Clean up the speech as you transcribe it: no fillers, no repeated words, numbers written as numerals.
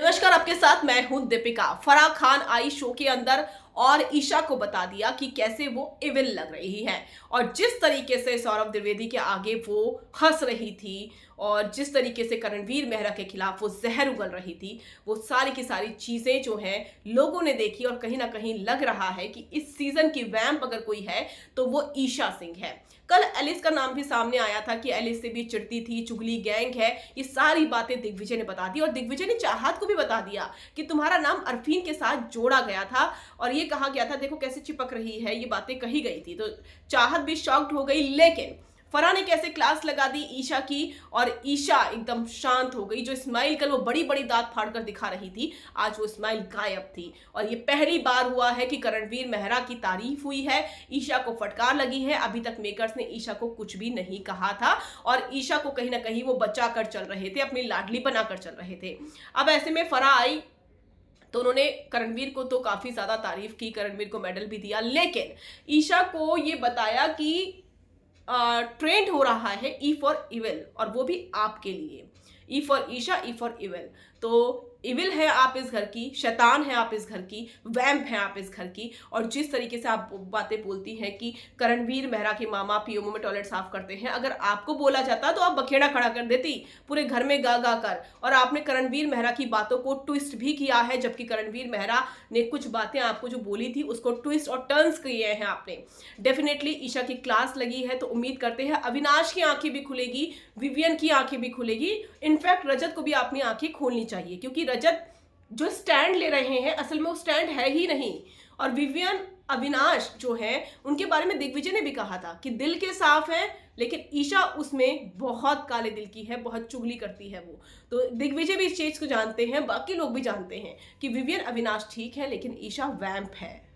नमस्कार, आपके साथ मैं हूं दीपिका। फराह खान आई शो के अंदर और ईशा को बता दिया कि कैसे वो इविल लग रही है। और जिस तरीके से सौरभ द्विवेदी के आगे वो हंस रही थी और जिस तरीके से करणवीर मेहरा के खिलाफ वो जहर उगल रही थी, वो सारी की सारी चीजें जो हैं लोगों ने देखी। और कहीं ना कहीं लग रहा है कि इस सीजन की वैम्प अगर कोई है तो वो ईशा सिंह है। कल एलिस का नाम भी सामने आया था कि एलिस से भी चिढ़ती थी, चुगली गैंग है। ये सारी बातें दिग्विजय ने बता दी और दिग्विजय ने चाहत को भी बता दिया कि तुम्हारा नाम अरफीन के साथ जोड़ा गया था और ये कहा गया था, देखो कैसे चिपक रही है, ये बातें कही गई थी। तो चाहत भी शॉक्ड हो गई, लेकिन फराह ने कैसे क्लास लगा दी ईशा की और ईशा एकदम शांत हो गई। जो स्माइल कल वो बड़ी बड़ी दांत फाड़कर दिखा रही थी, आज वो स्माइल गायब थी। और ये पहली बार हुआ है कि करणवीर मेहरा की तारीफ हुई है, ईशा को फटकार लगी है। अभी तक मेकर्स ने ईशा को कुछ भी नहीं कहा था और ईशा को कहीं ना कहीं वो बचा कर चल रहे थे, अपनी लाडली बनाकर चल रहे थे। अब ऐसे में फराह आई तो उन्होंने करणवीर को तो काफी ज्यादा तारीफ की, करणवीर को मेडल भी दिया, लेकिन ईशा को ये बताया कि ट्रेंड हो रहा है ई फॉर इविल, और वो भी आपके लिए। E for Esha, E for evil. तो इविल है आप इस घर की, शैतान है आप इस घर की, वैम्प है आप इस घर की। और जिस तरीके से आप बातें बोलती हैं कि करणवीर मेहरा के मामा पीओमो में टॉयलेट साफ करते हैं, अगर आपको बोला जाता तो आप बखेड़ा खड़ा कर देती पूरे घर में गा गा कर। और आपने करणवीर मेहरा की बातों को ट्विस्ट भी किया है, जबकि करणवीर मेहरा ने कुछ बातें आपको जो बोली थी उसको ट्विस्ट और टर्न्स किए हैं आपने। डेफिनेटली ईशा की क्लास लगी है, तो उम्मीद करते हैं अविनाश की आंखें भी खुलेगी, विवियन की आंखें भी खुलेगी। इनफैक्ट रजत को भी अपनी आंखें खोलनी चाहिए, क्योंकि रजत जो स्टैंड ले रहे हैं असल में वो स्टैंड है ही नहीं। और विवियन, अविनाश जो है, उनके बारे में दिग्विजय ने भी कहा था कि दिल के साफ हैं, लेकिन ईशा उसमें बहुत काले दिल की है, बहुत चुगली करती है वो। तो दिग्विजय भी इस चीज को जानते हैं, बाकी लोग भी जानते हैं कि विवियन अविनाश ठीक है, लेकिन ईशा वैम्प है।